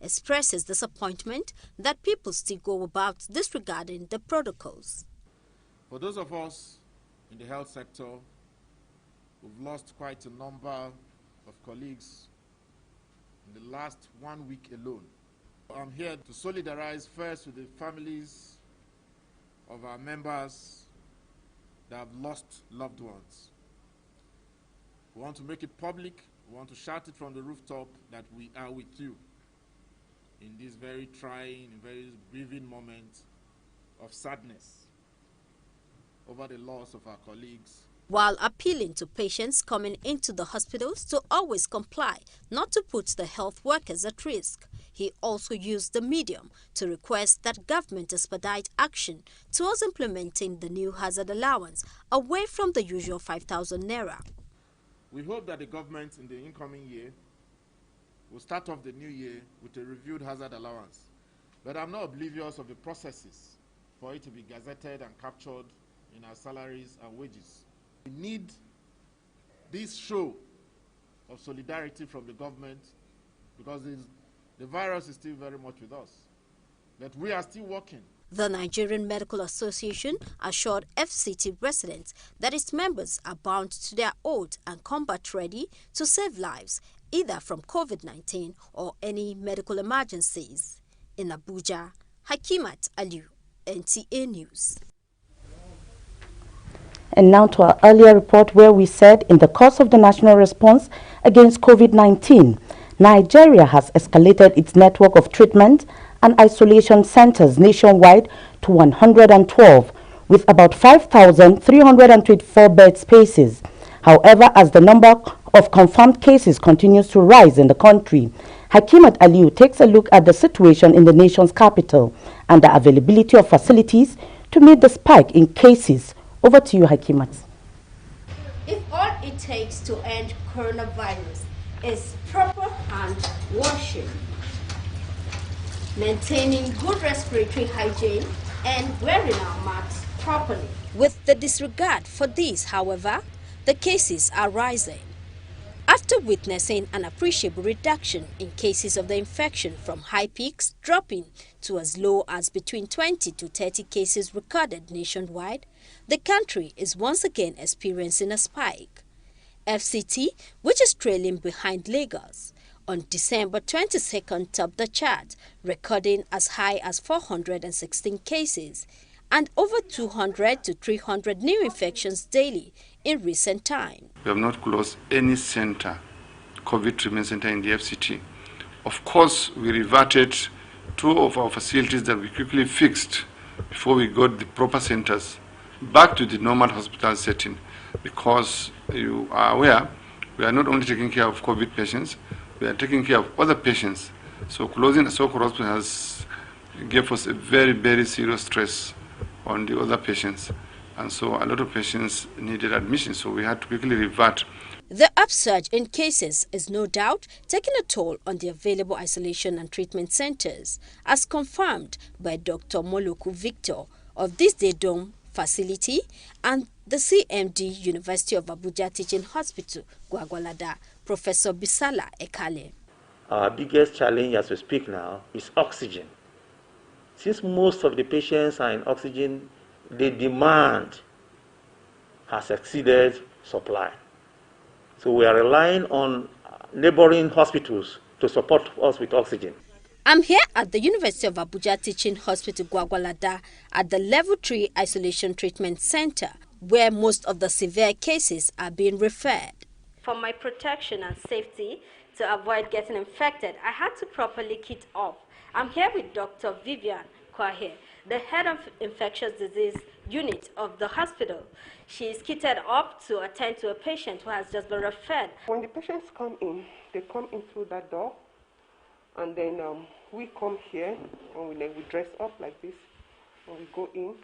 expresses disappointment that people still go about disregarding the protocols. For those of us in the health sector, we've lost quite a number of colleagues in the last 1 week alone. I'm here to solidarize first with the families of our members that have lost loved ones. We want to make it public. We want to shout it from the rooftop that we are with you in this very trying, very grieving moment of sadness over the loss of our colleagues. While appealing to patients coming into the hospitals to always comply, not to put the health workers at risk, he also used the medium to request that government expedite action towards implementing the new hazard allowance away from the usual 5,000 naira. We hope that the government in the incoming year will start off the new year with a reviewed hazard allowance. But I'm not oblivious of the processes for it to be gazetted and captured in our salaries and wages. We need this show of solidarity from the government because the virus is still very much with us. But we are still working. The Nigerian Medical Association assured FCT residents that its members are bound to their oath and combat ready to save lives, either from COVID-19 or any medical emergencies. In Abuja, Hakimat Aliu, NTA News. And now to our earlier report where we said in the course of the national response against COVID-19, Nigeria has escalated its network of treatment and isolation centers nationwide to 112 with about 5,324 bed spaces. However, as the number of confirmed cases continues to rise in the country, Hakimat Aliu takes a look at the situation in the nation's capital and the availability of facilities to meet the spike in cases. Over to you, Hakimat. If all it takes to end coronavirus is proper hand washing, maintaining good respiratory hygiene, and wearing our masks properly. With the disregard for these, however, the cases are rising. After witnessing an appreciable reduction in cases of the infection from high peaks dropping to as low as between 20 to 30 cases recorded nationwide, the country is once again experiencing a spike. FCT, which is trailing behind Lagos, on December 22nd topped the chart, recording as high as 416 cases and over 200 to 300 new infections daily in recent times. We have not closed any center, COVID treatment center in the FCT. Of course, we reverted two of our facilities that we quickly fixed before we got the proper centers back to the normal hospital setting, because you are aware, we are not only taking care of COVID patients, we are taking care of other patients. So closing the Sokoro hospital has gave us a very, very serious stress on the other patients. And so a lot of patients needed admission, so we had to quickly revert. The upsurge in cases is no doubt taking a toll on the available isolation and treatment centers, as confirmed by Dr. Moloku Victor of this Day Dome facility and the CMD University of Abuja Teaching Hospital, Gwagwalada, Professor Bisala Ekale. Our biggest challenge as we speak now is oxygen. Since most of the patients are in oxygen, the demand has exceeded supply. So we are relying on neighboring hospitals to support us with oxygen. I'm here at the University of Abuja Teaching Hospital Gwagwalada at the Level 3 Isolation Treatment Center, where most of the severe cases are being referred. For my protection and safety, to avoid getting infected, I had to properly kit off. I'm here with Dr. Vivian Kwahe, the head of infectious disease unit of the hospital. She is kitted up to attend to a patient who has just been referred. When the patients come in, they come in through that door, and then we come here, and we dress up like this, and we go in,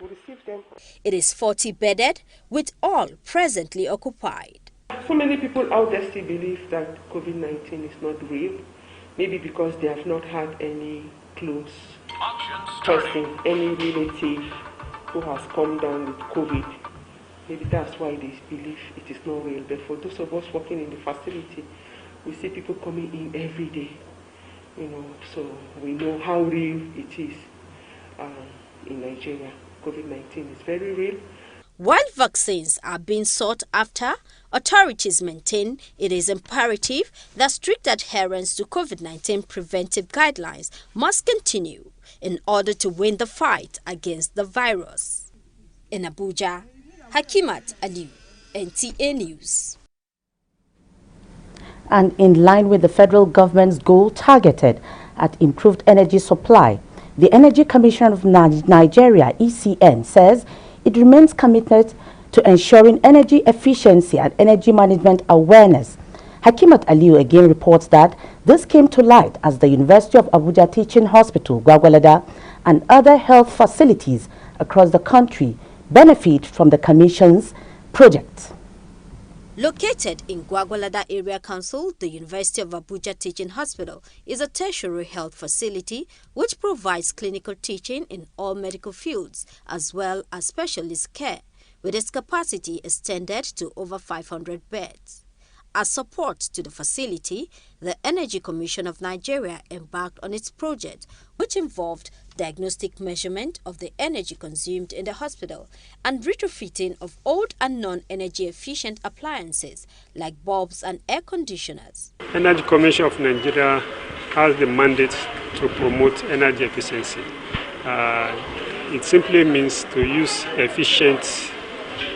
we receive them. It is 40 bedded, with all presently occupied. So many people out there still believe that COVID-19 is not real, maybe because they have not had any close person, any relative who has come down with COVID. Maybe that's why they believe it is not real. But for those of us working in the facility, we see people coming in every day. So we know how real it is in Nigeria. COVID-19 is very real. While vaccines are being sought after, authorities maintain it is imperative that strict adherence to COVID-19 preventive guidelines must continue in order to win the fight against the virus. In Abuja, Hakimat Aliu, NTA News. And in line with the federal government's goal targeted at improved energy supply, the Energy Commission of Nigeria, ECN, says it remains committed to ensuring energy efficiency and energy management awareness. Hakimat Aliu again reports that this came to light as the University of Abuja Teaching Hospital, Gwagwalada, and other health facilities across the country benefit from the Commission's project. Located in Gwagwalada Area Council, the University of Abuja Teaching Hospital is a tertiary health facility which provides clinical teaching in all medical fields as well as specialist care, with its capacity extended to over 500 beds. As support to the facility, the Energy Commission of Nigeria embarked on its project, which involved diagnostic measurement of the energy consumed in the hospital and retrofitting of old and non-energy efficient appliances like bulbs and air conditioners. Energy Commission of Nigeria has the mandate to promote energy efficiency. It simply means to use efficient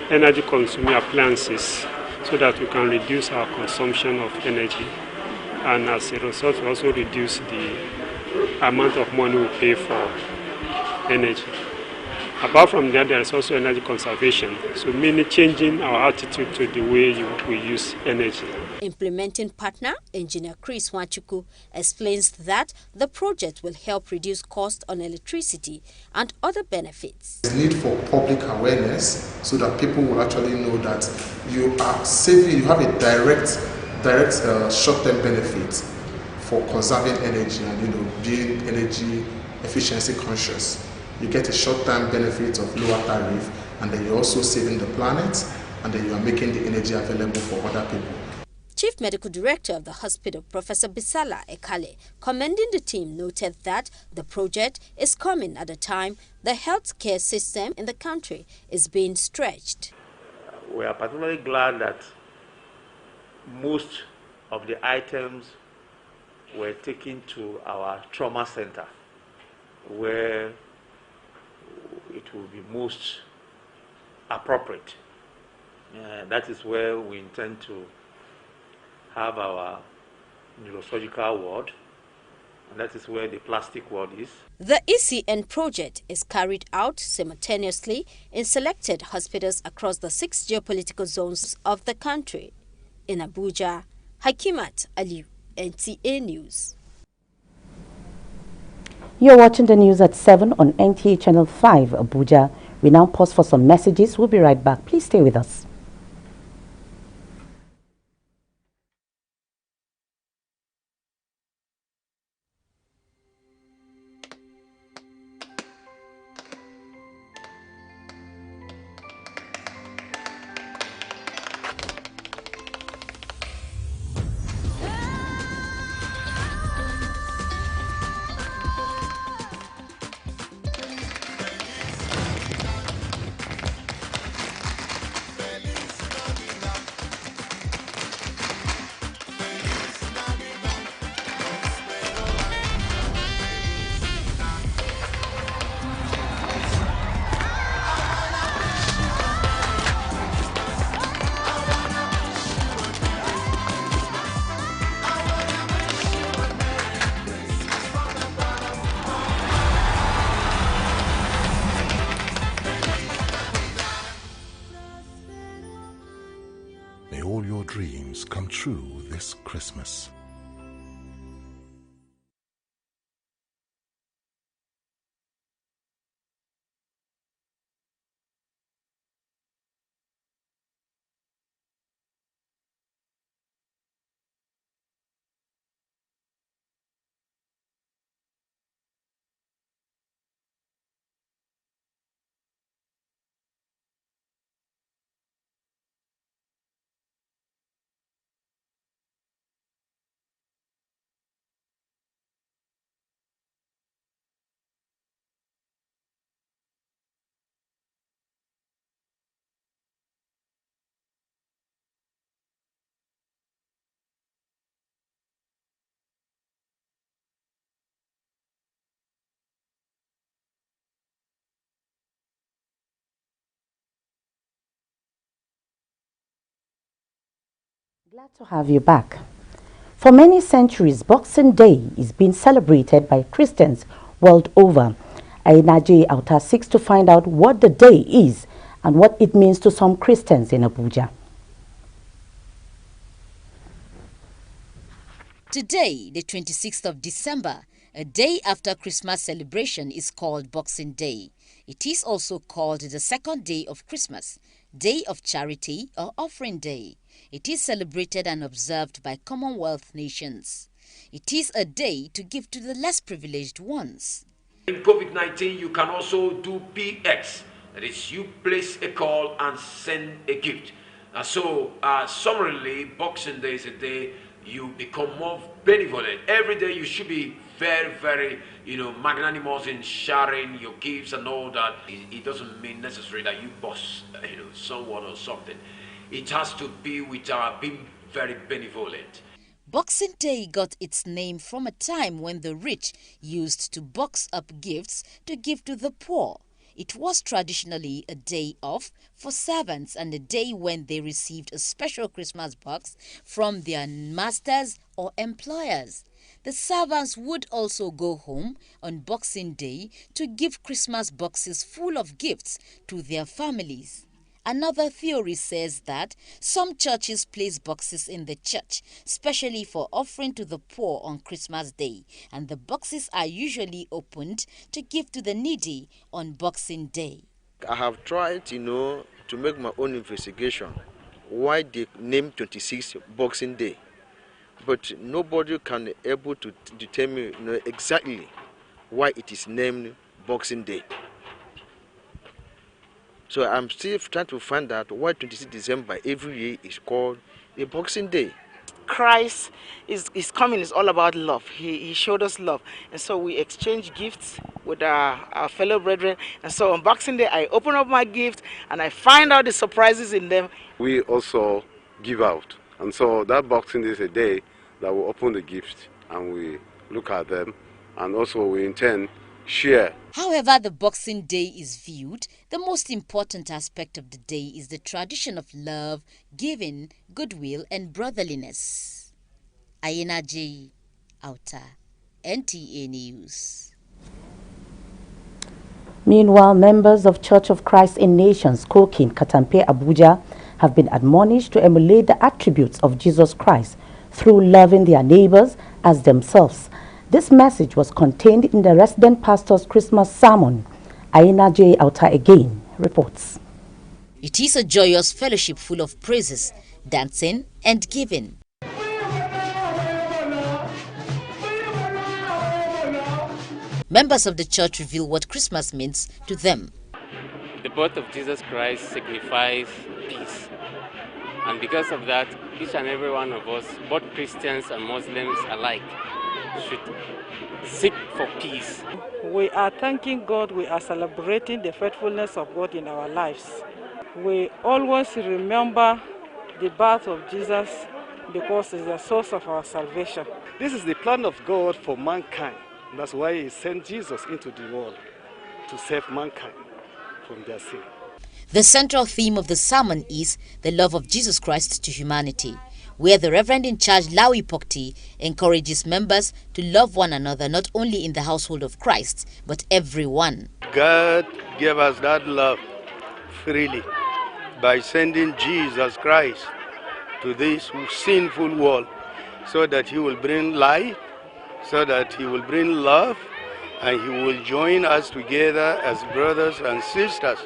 energy consuming appliances so that we can reduce our consumption of energy, and as a result we also reduce the amount of money we pay for energy. Apart from that, there is also energy conservation, so meaning changing our attitude to the way we use energy. Implementing partner, Engineer Chris Wachuku, explains that the project will help reduce cost on electricity and other benefits. There's need for public awareness so that people will actually know that you are saving, you have a direct short-term benefit for conserving energy and being energy efficiency conscious. You get a short-term benefit of lower tariff, and then you're also saving the planet, and then you are making the energy available for other people. Chief Medical Director of the hospital, Professor Bisala Ekale, commending the team, noted that the project is coming at a time the healthcare system in the country is being stretched. We are particularly glad that most of the items were taken to our trauma center, where it will be most appropriate. That is where we intend to have our neurosurgical ward, and that is where the plastic ward is. The ECN project is carried out simultaneously in selected hospitals across the 6 geopolitical zones of the country. In Abuja, Hakimat Aliu, NTA News. You're watching the news at 7 on NTA Channel 5, Abuja. We now pause for some messages. We'll be right back. Please stay with us. May all your dreams come true this Christmas. Glad to have you back. For many centuries, Boxing Day is being celebrated by Christians world over. Ainaje Auta seeks to find out what the day is and what it means to some Christians in Abuja. Today, the 26th of December, a day after Christmas celebration, is called Boxing Day. It is also called the second day of Christmas, Day of Charity or Offering Day. It is celebrated and observed by Commonwealth nations. It is a day to give to the less privileged ones. In COVID-19, you can also do PX. That is, you place a call and send a gift. Summarily, Boxing Day is a day you become more benevolent. Every day you should be very, very, magnanimous in sharing your gifts and all that. It doesn't mean necessarily that you boss, someone or something. It has to be with being very benevolent. Boxing Day got its name from a time when the rich used to box up gifts to give to the poor. It was traditionally a day off for servants and a day when they received a special Christmas box from their masters or employers. The servants would also go home on Boxing Day to give Christmas boxes full of gifts to their families. Another theory says that some churches place boxes in the church, especially for offering to the poor on Christmas Day, and the boxes are usually opened to give to the needy on Boxing Day. I have tried, to make my own investigation why they name 26 Boxing Day, but nobody can be able to determine exactly why it is named Boxing Day. So I'm still trying to find out why 26 December every year is called a Boxing Day. Christ is coming is all about love. He showed us love. And so we exchange gifts with our fellow brethren. And so on Boxing Day, I open up my gift and I find out the surprises in them. We also give out. And so that Boxing Day is a day that we open the gifts and we look at them. And also we intend share. However the Boxing Day is viewed, the most important aspect of the day is the tradition of love, giving, goodwill and brotherliness. Ainaje Auta, NTA News. Meanwhile, members of Church of Christ in Nations, Kokin, Katampe, Abuja, have been admonished to emulate the attributes of Jesus Christ through loving their neighbors as themselves. This message was contained in the resident pastor's Christmas sermon. Ainaje Auta again reports. It is a joyous fellowship full of praises, dancing and giving. Members of the church reveal what Christmas means to them. The birth of Jesus Christ signifies peace. And because of that, each and every one of us, both Christians and Muslims alike, should seek for peace. We are thanking God, we are celebrating the faithfulness of God in our lives. We always remember the birth of Jesus because it's the source of our salvation. This is the plan of God for mankind. That's why He sent Jesus into the world to save mankind from their sin. The central theme of the sermon is the love of Jesus Christ to humanity, where the Reverend in charge Lawi Pokti encourages members to love one another not only in the household of Christ, but everyone. God gave us that love freely by sending Jesus Christ to this sinful world so that He will bring light, so that He will bring love, and He will join us together as brothers and sisters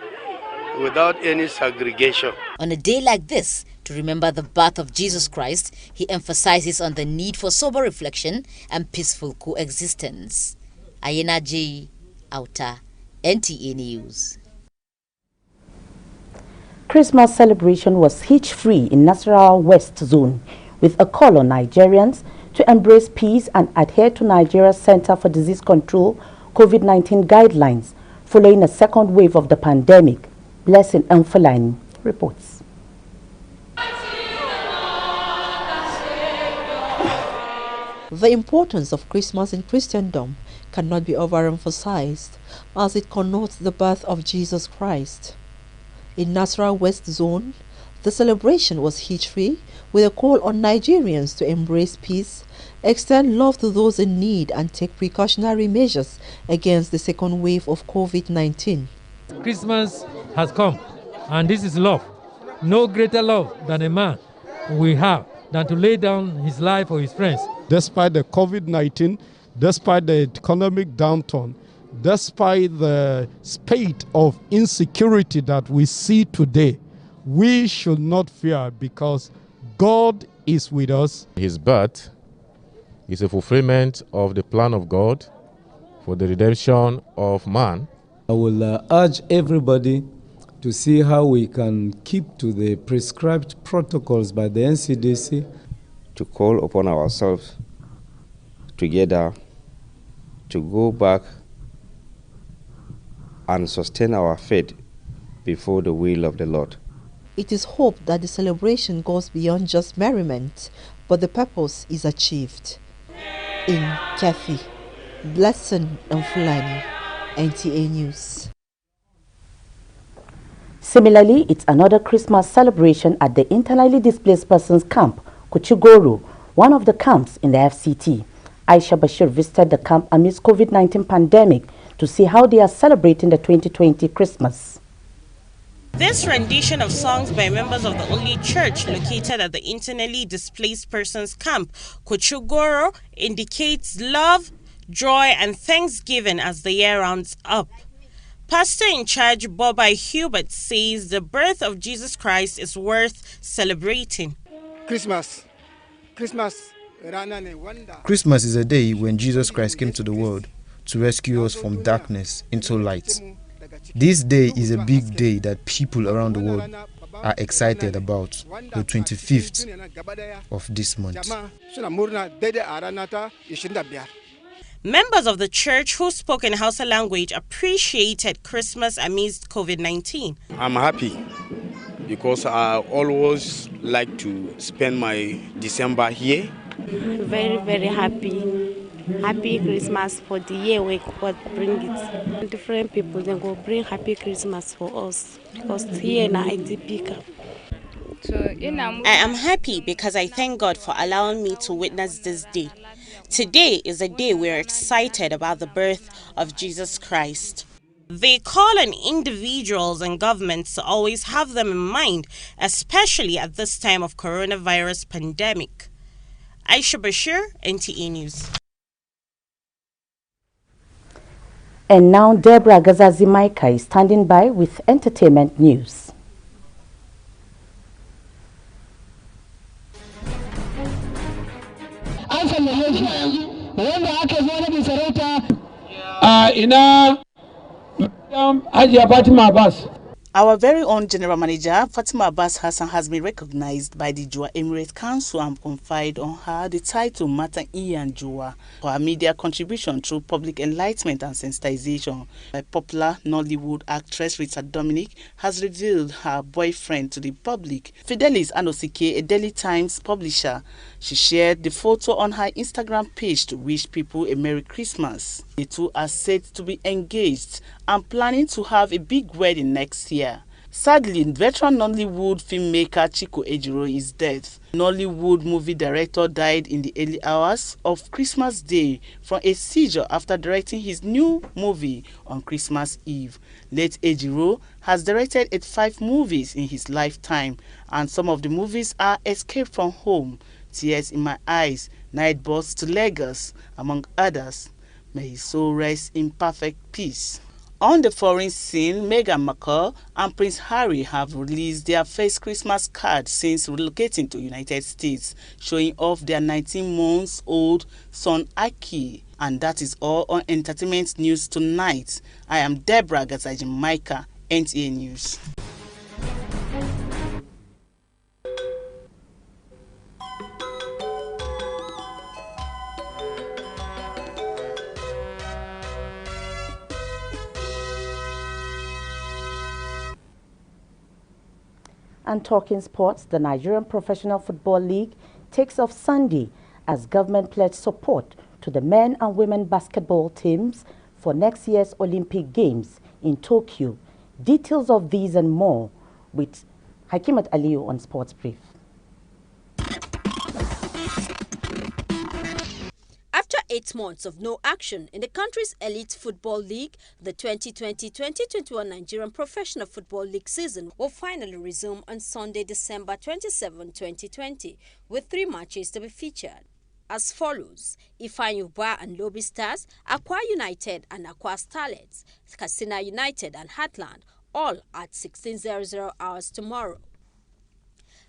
without any segregation. On a day like this, to remember the birth of Jesus Christ, he emphasizes on the need for sober reflection and peaceful coexistence. Ainaje Auta, NTA News. Christmas celebration was hitch-free in Nasarawa West Zone, with a call on Nigerians to embrace peace and adhere to Nigeria's Center for Disease Control COVID-19 guidelines following a second wave of the pandemic. Blessing Mfulani reports. The importance of Christmas in Christendom cannot be overemphasized, as it connotes the birth of Jesus Christ. In Nasarawa West Zone, The celebration was hitch-free, with a call on Nigerians to embrace peace, extend love to those in need and take precautionary measures against the second wave of COVID-19. Christmas has come, and this is love. No greater love than a man we have than to lay down his life for his friends. Despite the COVID-19, despite the economic downturn, despite the spate of insecurity that we see today, we should not fear because God is with us. His birth is a fulfillment of the plan of God for the redemption of man. I will urge everybody to see how we can keep to the prescribed protocols by the NCDC. To call upon ourselves together to go back and sustain our faith before the will of the Lord. It is hoped that the celebration goes beyond just merriment, but the purpose is achieved. In Kathy, Blessing and Fulani, NTA News. Similarly, it's another Christmas celebration at the internally displaced persons camp, Kuchigoro, one of the camps in the FCT. Aisha Bashir visited the camp amidst COVID-19 pandemic to see how they are celebrating the 2020 Christmas. This rendition of songs by members of the only church located at the internally displaced persons camp, Kuchigoro, indicates love, joy and thanksgiving as the year rounds up. Pastor in charge Bobai Hubert says the birth of Jesus Christ is worth celebrating. Christmas is a day when Jesus Christ came to the world to rescue us from darkness into light. This day is a big day that people around the world are excited about, the 25th of this month. Members of the church who spoke in Hausa language appreciated Christmas amidst COVID-19. I'm happy because I always like to spend my December here. Very, very happy. Happy Christmas for the year we God bring it. Different people then go bring happy Christmas for us because here na IDP. I am happy because I thank God for allowing me to witness this day. Today is a day we're excited about the birth of Jesus Christ. They call on individuals and governments to always have them in mind, especially at this time of coronavirus pandemic. Aisha Bashir, NTA News. And now Deborah Gazazi-Maika is standing by with entertainment news. Our very own General Manager, Fatima Abbas Hassan, has been recognized by the Jua Emirate Council and conferred on her the title Matan Iyan Jua for her media contribution through public enlightenment and sensitization. A popular Nollywood actress, Rita Dominic, has revealed her boyfriend to the public. Fidelis Anosike, a Daily Times publisher, she shared the photo on her Instagram page to wish people a Merry Christmas. The two are said to be engaged and planning to have a big wedding next year. Sadly, veteran Nollywood filmmaker Chico Ejiro is dead. Nollywood movie director died in the early hours of Christmas Day from a seizure after directing his new movie on Christmas Eve. Late Ejiro has directed 85 movies in his lifetime, and some of the movies are Escape from Home, Tears in My Eyes, Night Bus to Lagos, among others. May his soul rest in perfect peace. On the foreign scene, Meghan Markle and Prince Harry have released their first Christmas card since relocating to the United States, showing off their 19-month-old son Aki. And that is all on entertainment news tonight. I am Deborah Gazaji-Maika, NTA News. And talking sports, the Nigerian Professional Football League takes off Sunday as government pledged support to the men and women basketball teams for next year's Olympic Games in Tokyo. Details of these and more with Hakimat Aliyu on Sports Brief. After 8 months of no action in the country's elite football league, the 2020-2021 Nigerian Professional Football League season will finally resume on Sunday, December 27, 2020, with 3 matches to be featured. As follows: Ifeanyi and Lobi Stars, Akwa United and Akwa Starlets, Katsina United and Heartland, all at 16:00 hours tomorrow.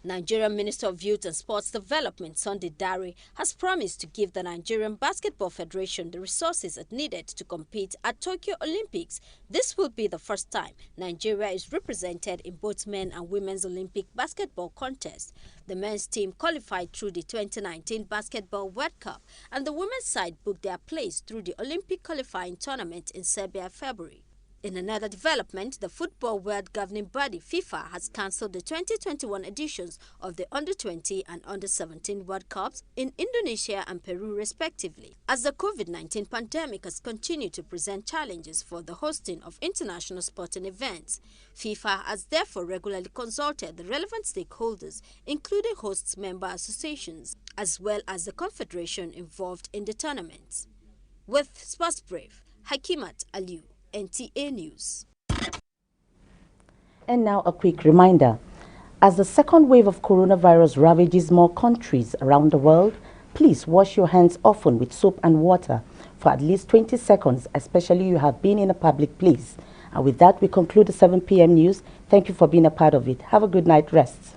Nigerian Minister of Youth and Sports Development Sunday Dare has promised to give the Nigerian Basketball Federation the resources it needed to compete at Tokyo Olympics. This will be the first time Nigeria is represented in both men and women's Olympic basketball contests. The men's team qualified through the 2019 Basketball World Cup, and the women's side booked their place through the Olympic qualifying tournament in Serbia in February. In another development, the Football World Governing Body FIFA has cancelled the 2021 editions of the Under-20 and Under-17 World Cups in Indonesia and Peru respectively, as the COVID-19 pandemic has continued to present challenges for the hosting of international sporting events. FIFA has therefore regularly consulted the relevant stakeholders, including hosts member associations, as well as the confederation involved in the tournaments. With Sports Brief, Hakimat Aliyu, NTA News. And now a quick reminder. As the second wave of coronavirus ravages more countries around the world, please wash your hands often with soap and water for at least 20 seconds, especially if you have been in a public place. And with that, we conclude the 7 p.m. news. Thank you for being a part of it. Have a good night rest.